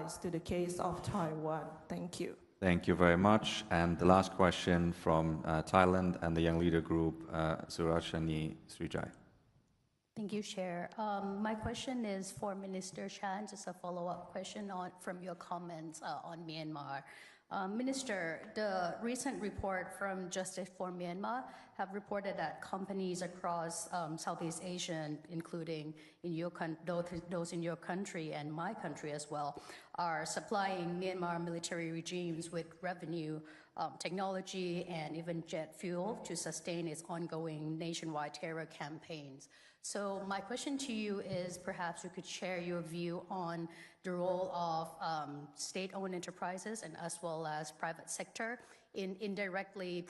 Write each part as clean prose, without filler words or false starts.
applies to the case of Taiwan? Thank you. Thank you very much. And the last question from Thailand and the Young Leader Group, Surashani Srijai. Thank you, Chair. My question is for Minister Chan, just a follow-up question from your comments on Myanmar. Minister, the recent report from Justice for Myanmar have reported that companies across Southeast Asia, including in those in your country and my country as well, are supplying Myanmar military regimes with revenue, technology, and even jet fuel to sustain its ongoing nationwide terror campaigns. So my question to you is perhaps you could share your view on the role of state-owned enterprises and as well as private sector in indirectly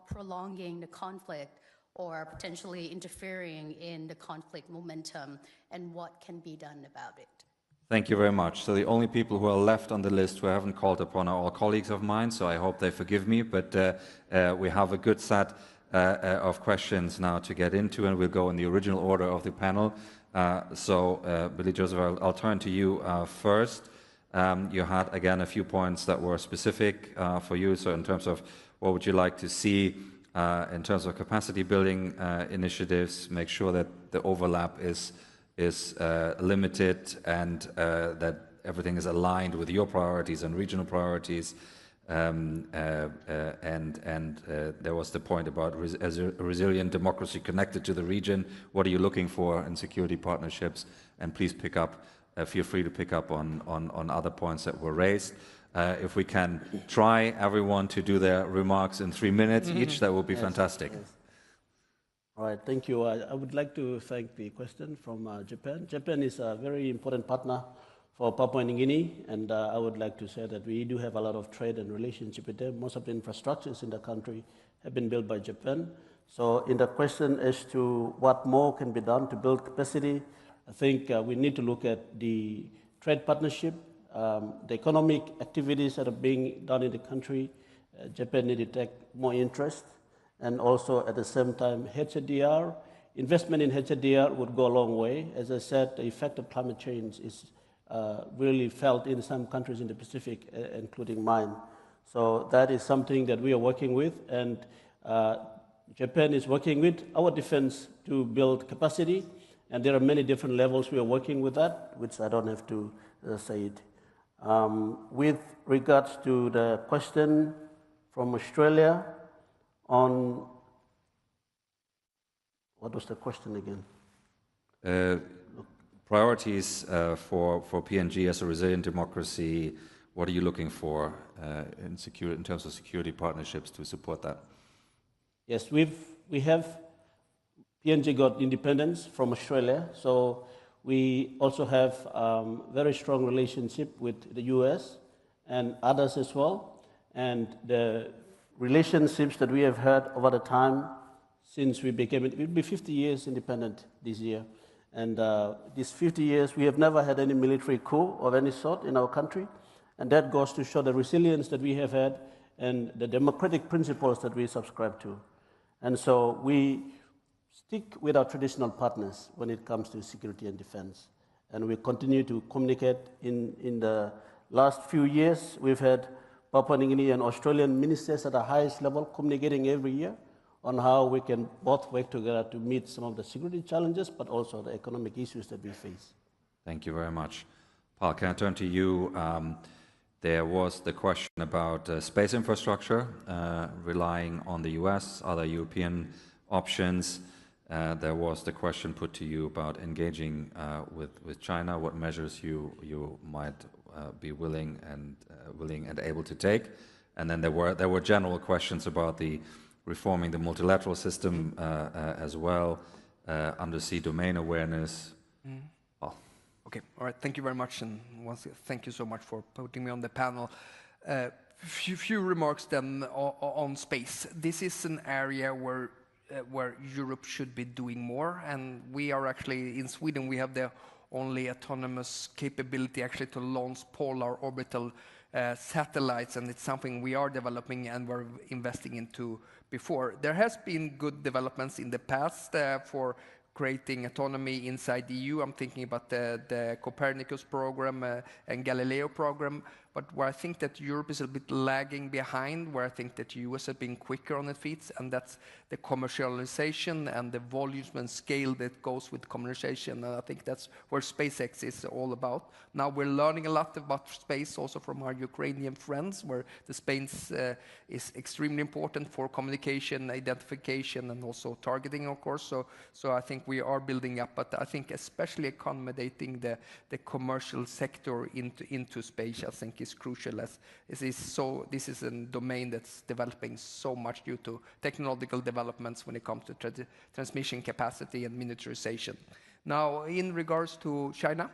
prolonging the conflict or potentially interfering in the conflict momentum, and what can be done about it. Thank you very much. So the only people who are left on the list who I haven't called upon are all colleagues of mine, so I hope they forgive me, but we have a good set of questions now to get into, and we'll go in the original order of the panel. Billy Joseph, I'll turn to you first. You had, again, a few points that were specific for you. So in terms of what would you like to see in terms of capacity building initiatives, make sure that the overlap is limited and that everything is aligned with your priorities and regional priorities. There was the point about as a resilient democracy connected to the region. What are you looking for in security partnerships? And please feel free to pick up on other points that were raised. If we can try everyone to do their remarks in 3 minutes each, that would be fantastic. Yes. All right, thank you. I would like to thank the question from Japan. Japan is a very important partner for Papua New Guinea, and I would like to say that we do have a lot of trade and relationship with them. Most of the infrastructures in the country have been built by Japan. So in the question as to what more can be done to build capacity, I think we need to look at the trade partnership, the economic activities that are being done in the country. Japan need to take more interest, and also at the same time, HDR, investment in HDR would go a long way. As I said, the effect of climate change is really felt in some countries in the Pacific, including mine. So that is something that we are working with, and Japan is working with our defense to build capacity, and there are many different levels we are working with that, which I don't have to say it. With regards to the question from Australia on, what was the question again? Priorities for PNG as a resilient democracy. What are you looking for in terms of security partnerships to support that? Yes, we have PNG got independence from Australia, so we also have very strong relationship with the US and others as well. And the relationships that we have had over the time since we became, it will be 50 years independent this year. And these 50 years, we have never had any military coup of any sort in our country. And that goes to show the resilience that we have had and the democratic principles that we subscribe to. And so we stick with our traditional partners when it comes to security and defense. And we continue to communicate. In the last few years, we've had Papua New Guinea and Australian ministers at the highest level communicating every year on how we can both work together to meet some of the security challenges, but also the economic issues that we face. Thank you very much. Paul, can I turn to you? There was the question about space infrastructure, relying on the US, other European options. There was the question put to you about engaging with China, what measures you might be willing and able to take. And then there were general questions about reforming the multilateral system as well, undersea domain awareness. Oh. Okay, all right, thank you very much, and once again, thank you so much for putting me on the panel. Few remarks then on space. This is an area where Europe should be doing more, and we are actually, in Sweden, we have the only autonomous capability actually to launch polar orbital satellites, and it's something we are developing and we're investing into before. There has been good developments in the past for creating autonomy inside the EU. I'm thinking about the Copernicus program and Galileo program, but where I think that Europe is a bit lagging behind, where I think that the US has been quicker on its feet, and that's the commercialization and the volumes and scale that goes with commercialization. And I think that's where SpaceX is all about. Now we're learning a lot about space also from our Ukrainian friends, where the space is extremely important for communication, identification, and also targeting, of course. So I think we are building up, but I think especially accommodating the commercial sector into space, I think is crucial, as this is a domain that's developing so much due to technological developments when it comes to transmission capacity and miniaturization. Now, in regards to China,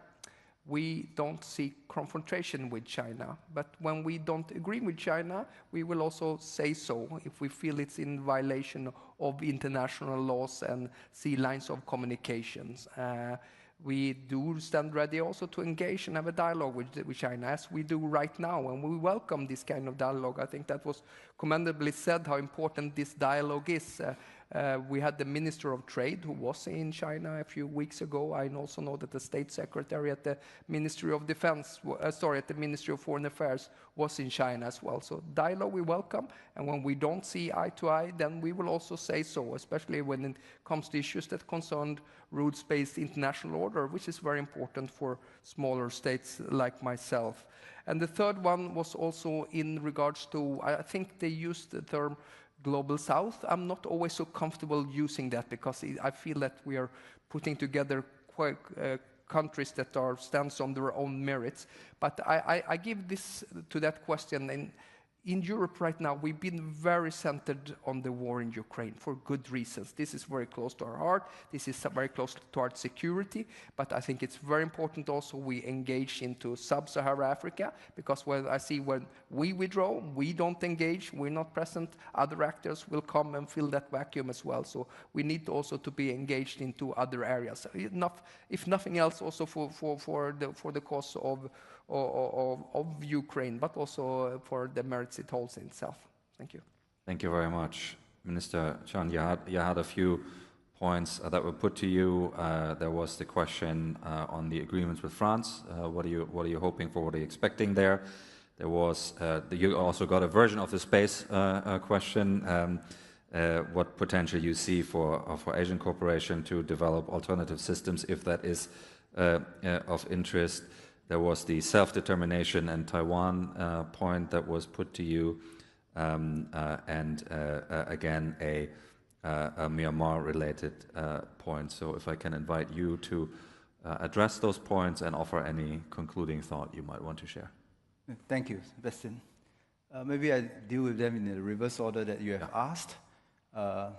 we don't see confrontation with China, but when we don't agree with China, we will also say so if we feel it's in violation of international laws and sea lines of communications. We do stand ready also to engage and have a dialogue with China, as we do right now, and we welcome this kind of dialogue. I think that was commendably said, how important this dialogue is. We had the Minister of Trade who was in China a few weeks ago. I also know that the State Secretary at the Ministry of Defense, at the Ministry of Foreign Affairs was in China as well. So dialogue we welcome, and when we don't see eye to eye, then we will also say so, especially when it comes to issues that concern rules-based international order, which is very important for smaller states like myself. And the third one was also in regards to, I think they used the term Global South. I'm not always so comfortable using that, because I feel that we are putting together quite, countries that stands on their own merits. But I give this to that question. In Europe right now, we've been very centered on the war in Ukraine for good reasons. This is very close to our heart. This is very close to our security. But I think it's very important also we engage into sub-Saharan Africa, because when we withdraw, we don't engage, we're not present, other actors will come and fill that vacuum as well. So we need also to be engaged into other areas. If nothing else, also for the cause of Ukraine, but also for the merits it holds in itself. Thank you. Thank you very much. Minister Chan, you had a few points that were put to you. There was the question on the agreements with France. What are you hoping for? What are you expecting there? There was, you also got a version of the space question. What potential you see for Asian cooperation to develop alternative systems, if that is of interest. There was the self-determination and Taiwan point that was put to you, and again a Myanmar-related point. So if I can invite you to address those points and offer any concluding thought you might want to share. Thank you, Sebastian. Maybe I deal with them in the reverse order that you have asked.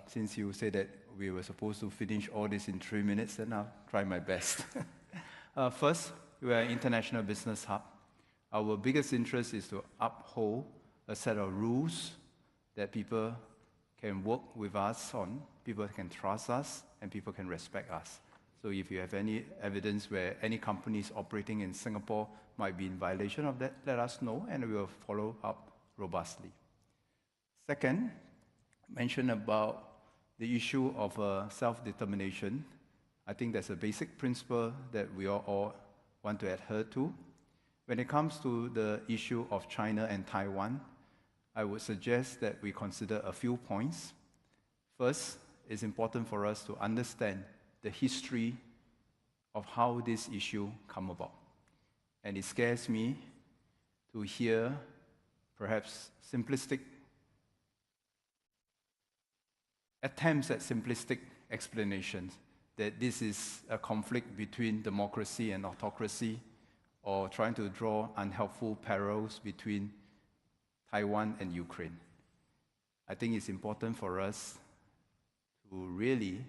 Since you said that we were supposed to finish all this in 3 minutes, then I'll try my best. First, we are an international business hub. Our biggest interest is to uphold a set of rules that people can work with us on, people can trust us, and people can respect us. So if you have any evidence where any companies operating in Singapore might be in violation of that, let us know, and we will follow up robustly. Second, mention about the issue of self-determination. I think that's a basic principle that we all want to adhere to. When it comes to the issue of China and Taiwan, I would suggest that we consider a few points. First, it's important for us to understand the history of how this issue come about. And it scares me to hear perhaps simplistic attempts at simplistic explanations, that this is a conflict between democracy and autocracy, or trying to draw unhelpful parallels between Taiwan and Ukraine. I think it's important for us to really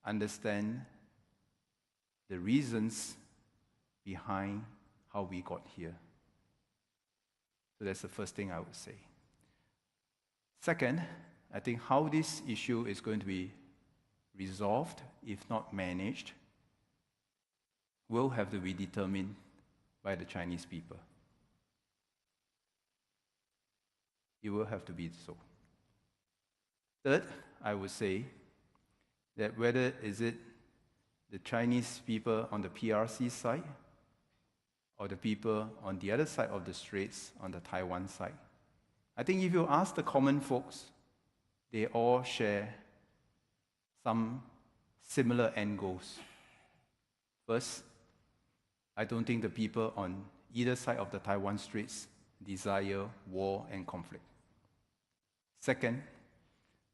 understand the reasons behind how we got here. So that's the first thing I would say. Second, I think how this issue is going to be resolved, if not managed, will have to be determined by the Chinese people. It will have to be so. Third, I would say that whether is it the Chinese people on the PRC side or the people on the other side of the straits on the Taiwan side. I think if you ask the common folks, they all share some similar end goals. First, I don't think the people on either side of the Taiwan Straits desire war and conflict. Second,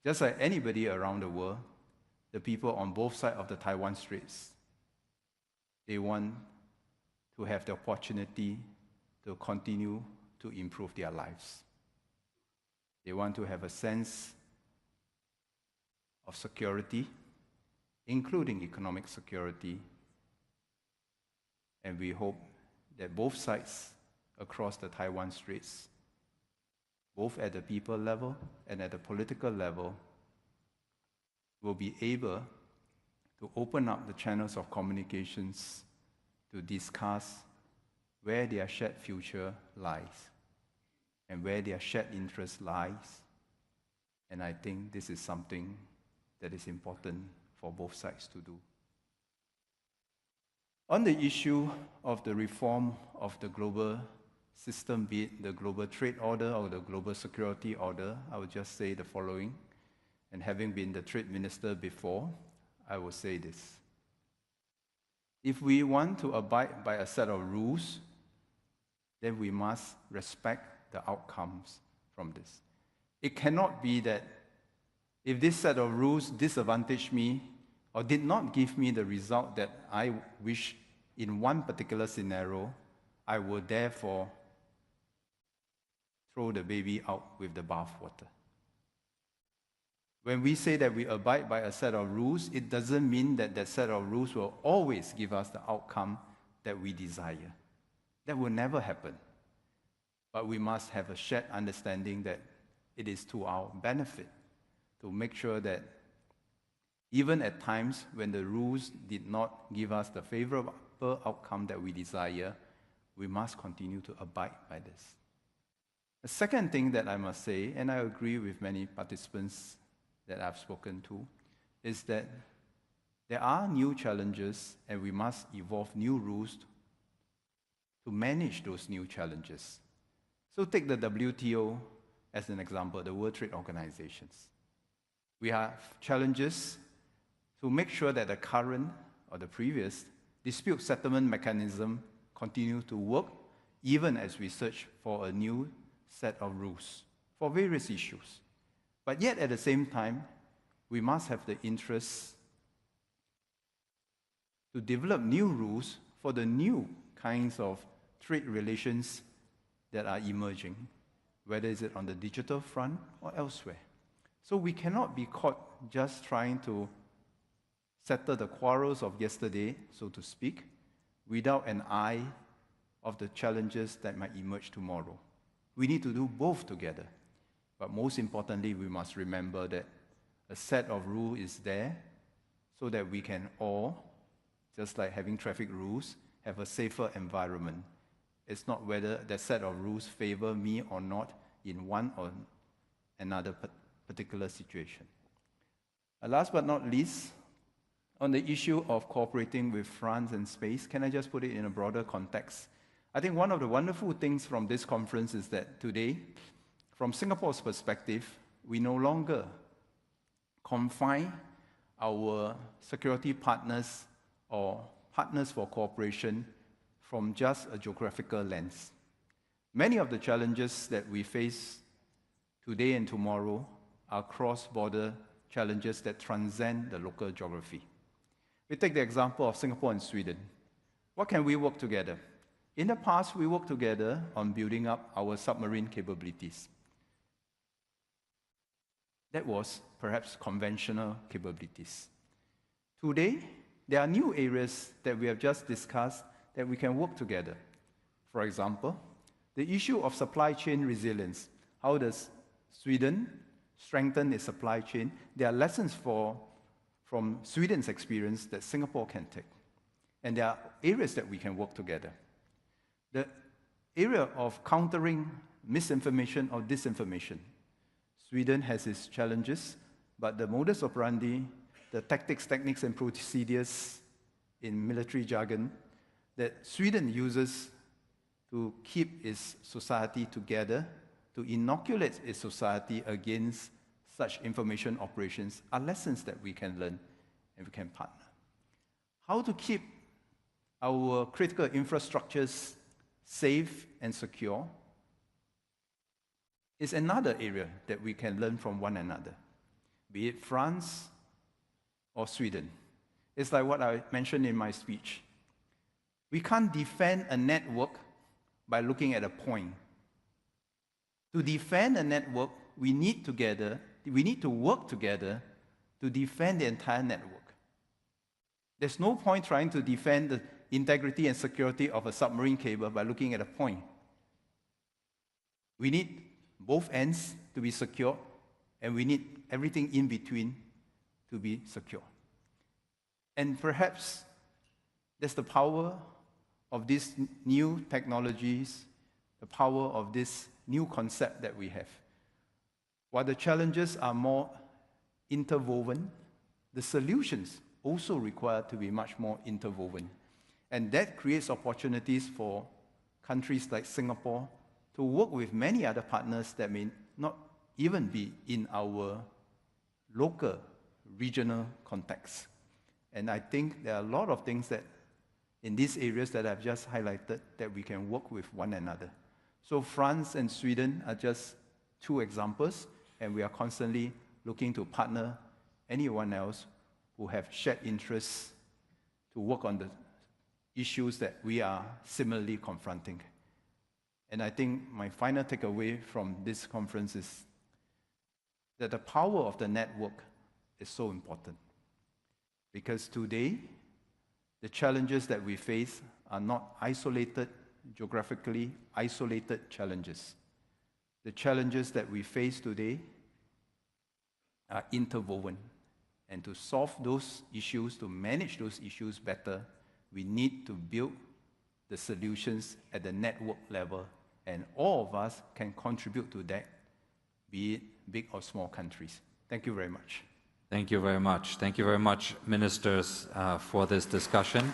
just like anybody around the world, the people on both sides of the Taiwan Straits, they want to have the opportunity to continue to improve their lives. They want to have a sense of security, including economic security, and we hope that both sides across the Taiwan Straits, both at the people level and at the political level, will be able to open up the channels of communications to discuss where their shared future lies and where their shared interest lies. And I think this is something that is important for both sides to do. On the issue of the reform of the global system, be it the global trade order or the global security order, I would just say the following. And having been the trade minister before, I will say this. If we want to abide by a set of rules, then we must respect the outcomes from this. It cannot be that if this set of rules disadvantaged me or did not give me the result that I wish in one particular scenario, I will therefore throw the baby out with the bathwater. When we say that we abide by a set of rules, it doesn't mean that that set of rules will always give us the outcome that we desire. That will never happen. But we must have a shared understanding that it is to our benefit to make sure that even at times when the rules did not give us the favorable outcome that we desire, we must continue to abide by this. The second thing that I must say, and I agree with many participants that I've spoken to, is that there are new challenges and we must evolve new rules to manage those new challenges. So take the WTO as an example, the World Trade Organizations. We have challenges to make sure that the current or the previous dispute settlement mechanism continue to work even as we search for a new set of rules for various issues. But yet at the same time, we must have the interest to develop new rules for the new kinds of trade relations that are emerging, whether it's on the digital front or elsewhere. So we cannot be caught just trying to settle the quarrels of yesterday, so to speak, without an eye of the challenges that might emerge tomorrow. We need to do both together. But most importantly, we must remember that a set of rules is there so that we can all, just like having traffic rules, have a safer environment. It's not whether that set of rules favor me or not in one or another particular situation. Last but not least, on the issue of cooperating with France and space, can I just put it in a broader context? I think one of the wonderful things from this conference is that today, from Singapore's perspective, we no longer confine our security partners or partners for cooperation from just a geographical lens. Many of the challenges that we face today and tomorrow are cross-border challenges that transcend the local geography. We take the example of Singapore and Sweden. What can we work together? In the past, we worked together on building up our submarine capabilities. That was perhaps conventional capabilities. Today, there are new areas that we have just discussed that we can work together. For example, the issue of supply chain resilience. How does Sweden strengthen its supply chain? There are lessons from Sweden's experience that Singapore can take. And there are areas that we can work together. The area of countering misinformation or disinformation. Sweden has its challenges, but the modus operandi, the tactics, techniques, and procedures in military jargon, that Sweden uses to keep its society together, to inoculate its society against such information operations, are lessons that we can learn and we can partner. How to keep our critical infrastructures safe and secure is another area that we can learn from one another, be it France or Sweden. It's like what I mentioned in my speech. We can't defend a network by looking at a point. To defend a network, we need to work together to defend the entire network. There's no point trying to defend the integrity and security of a submarine cable by looking at a point. We need both ends to be secure, and we need everything in between to be secure. And perhaps that's the power of these new technologies, the power of this new concept that we have. While the challenges are more interwoven, the solutions also require to be much more interwoven. And that creates opportunities for countries like Singapore to work with many other partners that may not even be in our local, regional context. And I think there are a lot of things that in these areas that I've just highlighted that we can work with one another. So France and Sweden are just two examples, and we are constantly looking to partner anyone else who have shared interests to work on the issues that we are similarly confronting. And I think my final takeaway from this conference is that the power of the network is so important. Because today, the challenges that we face are not isolated, geographically isolated challenges. The challenges that we face today are interwoven. And to solve those issues, to manage those issues better, we need to build the solutions at the network level. And all of us can contribute to that, be it big or small countries. Thank you very much. Thank you very much. Thank you very much, ministers, for this discussion.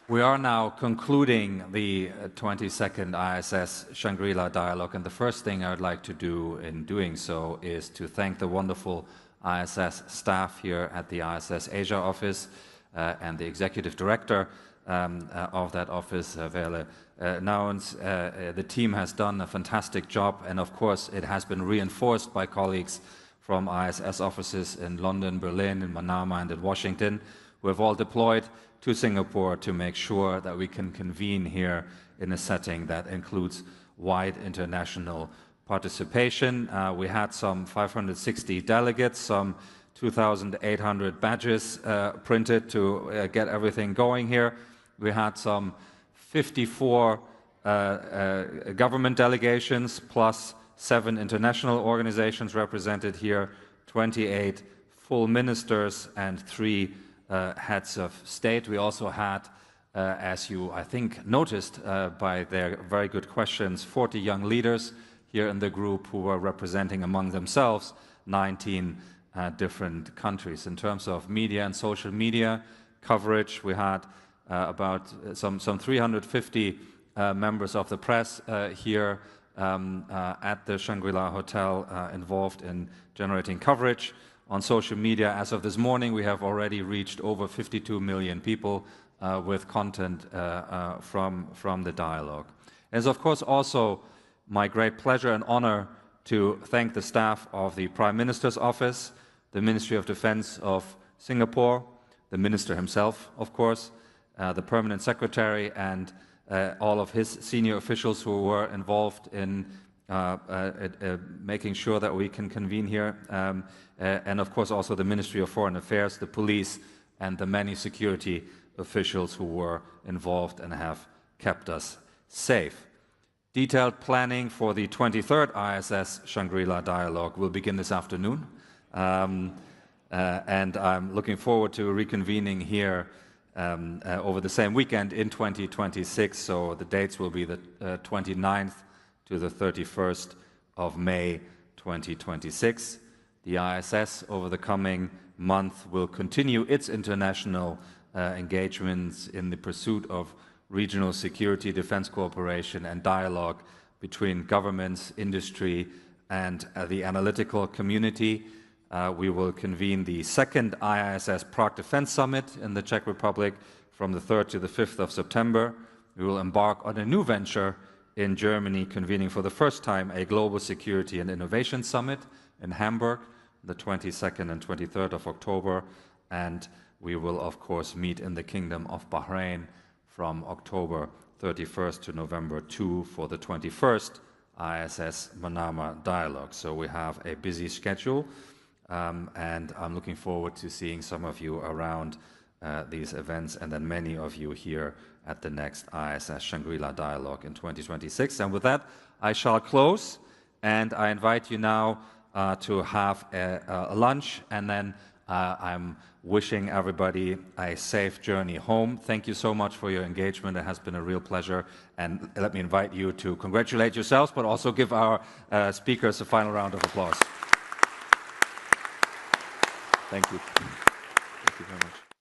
We are now concluding the 22nd ISS Shangri-La dialogue, and the first thing I would like to do in doing so is to thank the wonderful ISS staff here at the ISS Asia office and the executive director of that office, Vele Nouwens. The team has done a fantastic job, and of course it has been reinforced by colleagues from ISS offices in London, Berlin, in Manama, and in Washington, who have all deployed to Singapore to make sure that we can convene here in a setting that includes wide international participation. We had some 560 delegates, some 2,800 badges printed to get everything going here. We had some 54 government delegations plus 7 international organizations represented here, 28 full ministers and 3 heads of state. We also had, as you, I think, noticed by their very good questions, 40 young leaders here in the group who were representing among themselves 19 different countries. In terms of media and social media coverage, we had about some 350 members of the press here at the Shangri-La Hotel involved in generating coverage. On social media, as of this morning, we have already reached over 52 million people with content from the dialogue. It's of course also my great pleasure and honor to thank the staff of the Prime Minister's Office, the Ministry of Defense of Singapore, the Minister himself, of course, the Permanent Secretary, and all of his senior officials who were involved in making sure that we can convene here, and of course also the Ministry of Foreign Affairs, the police, and the many security officials who were involved and have kept us safe. Detailed planning for the 23rd ISS Shangri-La dialogue will begin this afternoon, and I'm looking forward to reconvening here over the same weekend in 2026, so the dates will be the 29th to the 31st of May 2026. The ISS over the coming month will continue its international engagements in the pursuit of regional security, defense cooperation and dialogue between governments, industry and the analytical community. We will convene the second IISS Prague Defense Summit in the Czech Republic from the 3rd to the 5th of September. We will embark on a new venture in Germany, convening for the first time a Global Security and Innovation Summit in Hamburg, the 22nd and 23rd of October. And we will, of course, meet in the Kingdom of Bahrain from October 31st to November 2 for the 21st ISS Manama Dialogue. So we have a busy schedule, and I'm looking forward to seeing some of you around these events, and then many of you here at the next ISS Shangri-La Dialogue in 2026. And with that, I shall close, and I invite you now to have a lunch, and then I'm wishing everybody a safe journey home. Thank you so much for your engagement. It has been a real pleasure. And let me invite you to congratulate yourselves, but also give our speakers a final round of applause. Thank you. Thank you very much.